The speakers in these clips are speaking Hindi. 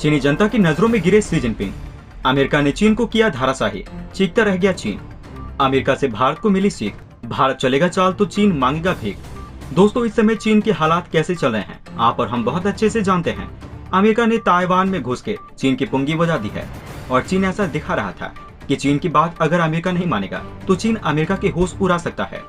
चीनी जनता की नजरों में गिरे शी जिनपिंग। अमेरिका ने चीन को किया धाराशाही, चीखता रह गया चीन। अमेरिका से भारत को मिली सीख, भारत चलेगा चाल तो चीन मांगेगा भीख। दोस्तों, इस समय चीन के हालात कैसे चल रहे हैं आप और हम बहुत अच्छे से जानते हैं। अमेरिका ने ताइवान में घुस के चीन की पुंगी बजा दी है और चीन ऐसा दिखा रहा था कि चीन की बात अगर अमेरिका नहीं मानेगा तो चीन अमेरिका के होश उड़ा सकता है।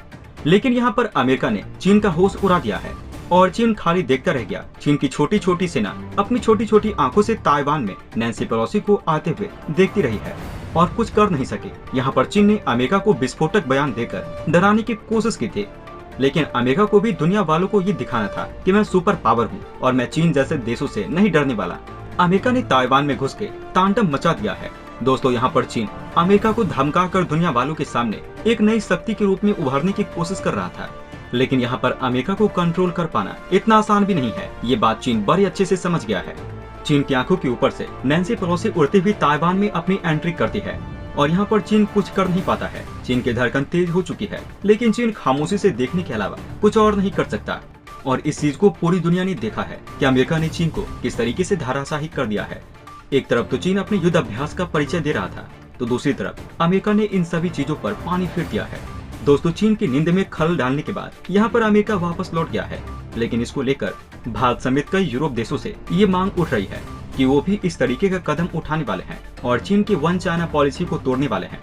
लेकिन यहाँ पर अमेरिका ने चीन का होश उड़ा दिया है और चीन खाली देखता रह गया। चीन की छोटी छोटी सेना अपनी छोटी छोटी आंखों से ताइवान में नैन्सी पेलोसी को आते हुए देखती रही है और कुछ कर नहीं सकी। यहाँ पर चीन ने अमेरिका को विस्फोटक बयान देकर डराने की कोशिश की थी, लेकिन अमेरिका को भी दुनिया वालों को ये दिखाना था कि मैं सुपर पावर हूँ और मैं चीन जैसे देशों से नहीं डरने वाला। अमेरिका ने ताइवान में घुस के तांडव मचा दिया है। दोस्तों, यहाँ पर चीन अमेरिका को धमका कर दुनिया वालों के सामने एक नई शक्ति के रूप में उभरने की कोशिश कर रहा था, लेकिन यहाँ पर अमेरिका को कंट्रोल कर पाना इतना आसान भी नहीं है। ये बात चीन बड़े अच्छे से समझ गया है। चीन की आंखों के ऊपर से नैन्सी पेलोसी उड़ती हुई ताइवान में अपनी एंट्री करती है और यहाँ पर चीन कुछ कर नहीं पाता है। चीन की धड़कन तेज हो चुकी है, लेकिन चीन खामोशी से देखने के अलावा कुछ और नहीं कर सकता। और इस चीज को पूरी दुनिया ने देखा है कि अमेरिका ने चीन को किस तरीके से धाराशाही कर दिया है। एक तरफ तो चीन अपने युद्ध अभ्यास का परिचय दे रहा था, तो दूसरी तरफ अमेरिका ने इन सभी चीजों पर पानी फेर दिया है। दोस्तों, चीन की नींद में खलल डालने के बाद यहाँ पर अमेरिका वापस लौट गया है, लेकिन इसको लेकर भारत समेत कई यूरोप देशों से ये मांग उठ रही है कि वो भी इस तरीके का कदम उठाने वाले हैं और चीन की वन चाइना पॉलिसी को तोड़ने वाले हैं।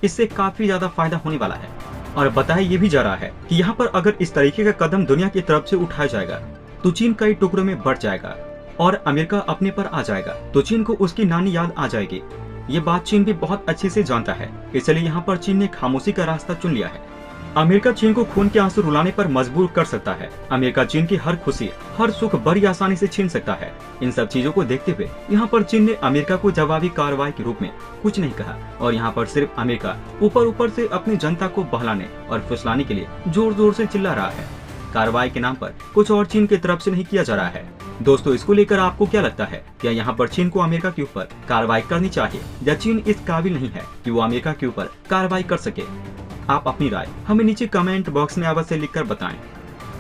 इससे काफी ज्यादा फायदा होने वाला है और बताया ये भी जा रहा है कि यहाँ पर अगर इस तरीके का कदम दुनिया की तरफ से उठाया जाएगा तो चीन कई टुकड़ों में बढ़ जाएगा और अमेरिका अपने पर आ जाएगा, तो चीन को उसकी नानी याद आ जाएगी। ये बात चीन भी बहुत अच्छे से जानता है, इसलिए यहाँ पर चीन ने खामोशी का रास्ता चुन लिया है। अमेरिका चीन को खून के आंसू रुलाने पर मजबूर कर सकता है। अमेरिका चीन की हर खुशी, हर सुख बड़ी आसानी से छीन सकता है। इन सब चीजों को देखते हुए यहाँ पर चीन ने अमेरिका को जवाबी कार्रवाई के रूप में कुछ नहीं कहा और यहाँ पर सिर्फ अमेरिका ऊपर ऊपर से अपनी जनता को बहलाने और फुसलाने के लिए जोर जोर से चिल्ला रहा है। कार्रवाई के नाम पर कुछ और चीन की तरफ से नहीं किया जा रहा है। दोस्तों, इसको लेकर आपको क्या लगता है? क्या यहाँ पर चीन को अमेरिका के ऊपर कार्रवाई करनी चाहिए या चीन इस काबिल नहीं है कि वो अमेरिका के ऊपर कार्रवाई कर सके? आप अपनी राय हमें नीचे कमेंट बॉक्स में अवश्य लिखकर बताएं।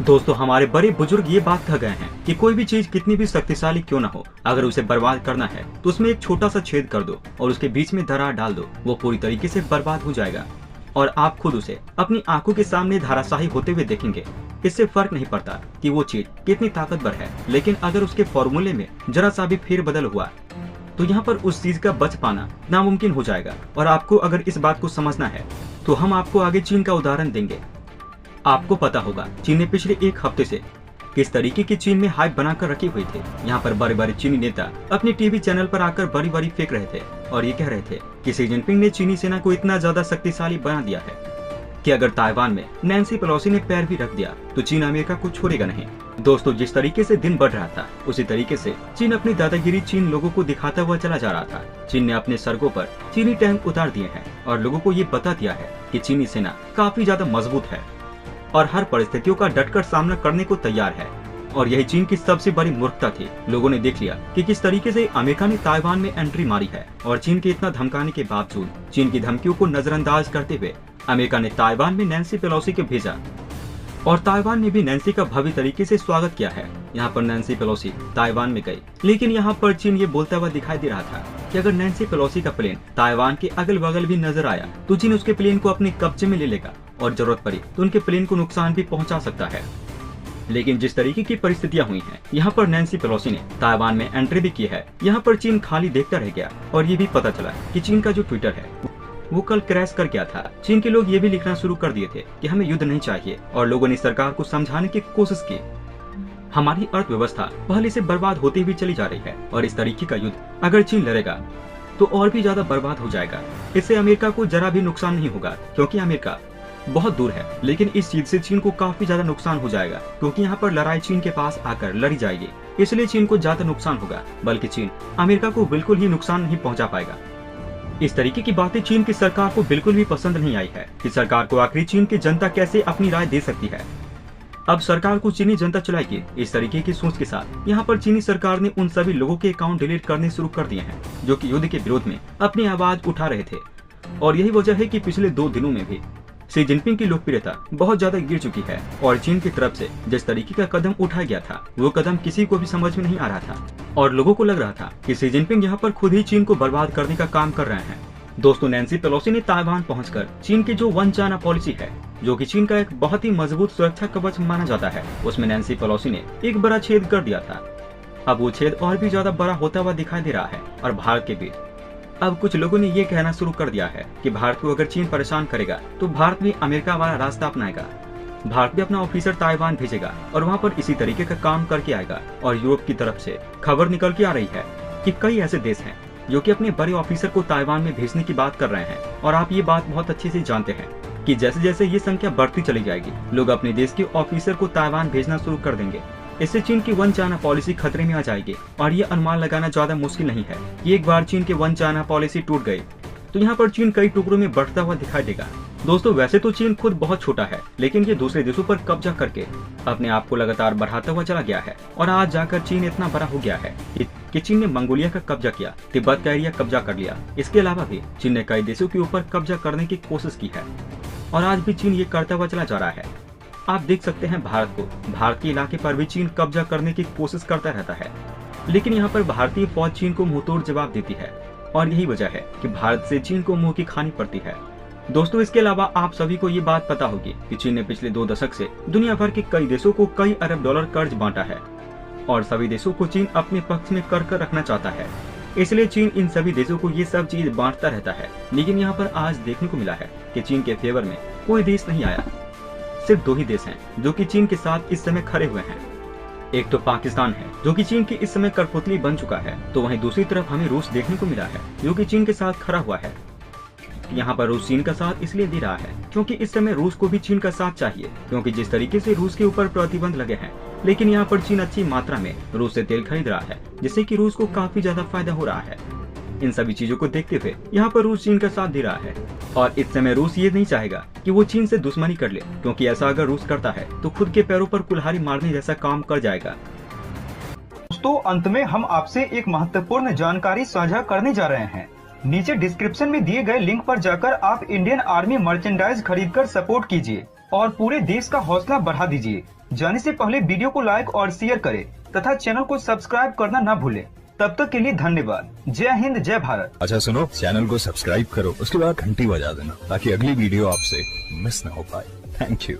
दोस्तों, हमारे बड़े बुजुर्ग ये बात कह गए हैं कि कोई भी चीज कितनी भी शक्तिशाली क्यों न हो, अगर उसे बर्बाद करना है तो उसमें एक छोटा सा छेद कर दो और उसके बीच में दरार डाल दो, वो पूरी तरीके से बर्बाद हो जाएगा और आप खुद उसे अपनी आंखों के सामने धाराशाही होते हुए देखेंगे। इससे फर्क नहीं पड़ता कि वो चीज कितनी ताकतवर है, लेकिन अगर उसके फॉर्मूले में जरा सा भी फेरबदल हुआ तो यहाँ पर उस चीज का बच पाना नामुमकिन हो जाएगा। और आपको अगर इस बात को समझना है तो हम आपको आगे चीन का उदाहरण देंगे। आपको पता होगा चीन ने पिछले एक हफ्ते से किस तरीके की चीन में हाइप बनाकर रखे हुए थे। यहाँ पर बड़े बड़े चीनी नेता अपने टीवी चैनल पर आकर बड़ी बड़ी फेंक रहे थे और ये कह रहे थे कि शी जिनपिंग ने चीनी सेना को इतना ज्यादा शक्तिशाली बना दिया है कि अगर ताइवान में नैन्सी पेलोसी ने पैर भी रख दिया तो चीन अमेरिका को छोड़ेगा नहीं। दोस्तों, जिस तरीके से दिन बढ़ रहा था उसी तरीके से चीन अपनी दादागिरी चीन लोगों को दिखाता हुआ चला जा रहा था। चीन ने अपने सड़कों पर चीनी टैंक उतार दिए हैं और लोगों को ये बता दिया है कि चीनी सेना काफी ज्यादा मजबूत है और हर परिस्थितियों का डटकर सामना करने को तैयार है। और यही चीन की सबसे बड़ी मूर्खता थी। लोगों ने देख लिया कि किस तरीके से अमेरिका ने ताइवान में एंट्री मारी है और चीन के इतना धमकाने के बावजूद चीन की धमकियों को नजरअंदाज करते हुए अमेरिका ने ताइवान में नैन्सी पेलोसी को भेजा और ताइवान ने भी नैन्सी का भव्य तरीके से स्वागत किया है। यहाँ पर नैन्सी पेलोसी ताइवान में गई, लेकिन यहाँ पर चीन ये बोलता हुआ दिखाई दे रहा था कि अगर नैन्सी पेलोसी का प्लेन ताइवान के अगल बगल भी नजर आया तो चीन उसके प्लेन को अपने कब्जे में ले लेगा और जरूरत पड़ी तो उनके प्लेन को नुकसान भी पहुंचा सकता है। लेकिन जिस तरीके की परिस्थितियां हुई हैं, यहाँ पर नैन्सी पेलोसी ने ताइवान में एंट्री भी की है। यहाँ पर चीन खाली देखता रह गया और ये भी पता चला कि चीन का जो ट्विटर है वो कल क्रैश कर गया था। चीन के लोग ये भी लिखना शुरू कर दिए थे कि हमें युद्ध नहीं चाहिए और लोगों ने सरकार को समझाने की कोशिश की। हमारी अर्थव्यवस्था पहले से बर्बाद होती हुई चली जा रही है और इस तरीके का युद्ध अगर चीन लड़ेगा तो और भी ज्यादा बर्बाद हो जाएगा। इससे अमेरिका को जरा भी नुकसान नहीं होगा क्योंकि अमेरिका बहुत दूर है, लेकिन इस चीज से चीन को काफी ज्यादा नुकसान हो जाएगा क्योंकि यहाँ पर लड़ाई चीन के पास आकर लड़ी जाएगी। इसलिए चीन को ज्यादा नुकसान होगा, बल्कि चीन अमेरिका को बिल्कुल ही नुकसान नहीं पहुंचा पाएगा। इस तरीके की बातें चीन की सरकार को बिल्कुल भी पसंद नहीं आई है कि सरकार को आखिर चीन की जनता कैसे अपनी राय दे सकती है। अब सरकार को चीनी जनता चलाएगी। इस तरीके की सोच के साथ यहाँ पर चीनी सरकार ने उन सभी लोगों के अकाउंट डिलीट करने शुरू कर दिए हैं जो कि युद्ध के विरोध में अपनी आवाज उठा रहे थे। और यही वजह है कि पिछले 2 दिनों में भी शी जिनपिंग की लोकप्रियता बहुत ज्यादा गिर चुकी है और चीन की तरफ से जिस तरीके का कदम उठाया गया था वो कदम किसी को भी समझ में नहीं आ रहा था और लोगों को लग रहा था कि शी जिनपिंग यहाँ पर खुद ही चीन को बर्बाद करने का काम कर रहे हैं। दोस्तों, नैन्सी पेलोसी ने ताइवान पहुंचकर चीन की जो वन चाइना पॉलिसी है, जो कि चीन का एक बहुत ही मजबूत सुरक्षा कवच माना जाता है, उसमें नैन्सी पेलोसी ने एक बड़ा छेद कर दिया था। अब वो छेद और भी ज्यादा बड़ा होता हुआ दिखाई दे रहा है और भारत के बीच अब कुछ लोगों ने ये कहना शुरू कर दिया है कि भारत को अगर चीन परेशान करेगा तो भारत भी अमेरिका वाला रास्ता अपनाएगा। भारत भी अपना ऑफिसर ताइवान भेजेगा और वहाँ पर इसी तरीके का काम करके आएगा। और यूरोप की तरफ से खबर निकल के आ रही है कि कई ऐसे देश हैं जो कि अपने बड़े ऑफिसर को ताइवान में भेजने की बात कर रहे हैं। और आप ये बात बहुत अच्छे से जानते हैं कि जैसे जैसे ये संख्या बढ़ती चली जाएगी, लोग अपने देश के ऑफिसर को ताइवान भेजना शुरू कर देंगे। इससे चीन की वन चाइना पॉलिसी खतरे में आ जाएगी और ये अनुमान लगाना ज्यादा मुश्किल नहीं है कि एक बार चीन की वन चाइना पॉलिसी टूट गई तो यहाँ पर चीन कई टुकड़ों में बढ़ता हुआ दिखाई देगा। दोस्तों, वैसे तो चीन खुद बहुत छोटा है, लेकिन ये दूसरे देशों पर कब्जा करके अपने आप को लगातार बढ़ाता हुआ चला गया है और आज जाकर चीन इतना बड़ा हो गया है कि चीन ने मंगोलिया का कब्जा किया, तिब्बत का एरिया कब्जा कर लिया। इसके अलावा भी चीन ने कई देशों के ऊपर कब्जा करने की कोशिश की है और आज भी चीन ये करता हुआ चला जा रहा है। आप देख सकते हैं भारत के इलाके पर भी चीन कब्जा करने की कोशिश करता रहता है, लेकिन यहाँ पर भारतीय फौज चीन को मुंहतोड़ जवाब देती है और यही वजह है कि भारत से चीन को मुंह की खानी पड़ती है। दोस्तों, इसके अलावा आप सभी को ये बात पता होगी कि चीन ने पिछले 2 दशक से दुनिया भर के कई देशों को कई अरब डॉलर कर्ज बांटा है और सभी देशों को चीन अपने पक्ष में कर रखना चाहता है। इसलिए चीन इन सभी देशों को ये सब चीज बांटता रहता है। लेकिन यहाँ पर आज देखने को मिला है कि चीन के फेवर में कोई देश नहीं आया। सिर्फ 2 ही देश हैं जो कि चीन के साथ इस समय खड़े हुए हैं। एक तो पाकिस्तान है जो कि चीन की इस समय कठपुतली बन चुका है, तो वहीं दूसरी तरफ हमें रूस देखने को मिला है जो कि चीन के साथ खड़ा हुआ है। यहाँ पर रूस चीन का साथ इसलिए दे रहा है क्योंकि इस समय रूस को भी चीन का साथ चाहिए, क्योंकि जिस तरीके से रूस के ऊपर प्रतिबंध लगे हैं, लेकिन यहाँ पर चीन अच्छी मात्रा में रूस से तेल खरीद रहा है, जिससे कि रूस को काफी ज्यादा फायदा हो रहा है। इन सभी चीजों को देखते हुए यहाँ पर रूस चीन का साथ दे रहा है और इस समय रूस ये नहीं चाहेगा कि वो चीन से दुश्मनी कर ले, क्योंकि ऐसा अगर रूस करता है तो खुद के पैरों पर कुल्हाड़ी मारने जैसा काम कर जाएगा। दोस्तों, अंत में हम आपसे एक महत्वपूर्ण जानकारी साझा करने जा रहे हैं। नीचे डिस्क्रिप्शन में दिए गए लिंक पर जाकर आप इंडियन आर्मी मर्चेंडाइज खरीदकर सपोर्ट कीजिए और पूरे देश का हौसला बढ़ा दीजिए। जाने से पहले वीडियो को लाइक और शेयर करें तथा चैनल को सब्सक्राइब करना न भूलें। तब तक के लिए धन्यवाद। जय हिंद, जय भारत। अच्छा सुनो, चैनल को सब्सक्राइब करो, उसके बाद घंटी बजा देना ताकि अगली वीडियो आपसे मिस ना हो पाए। Thank you.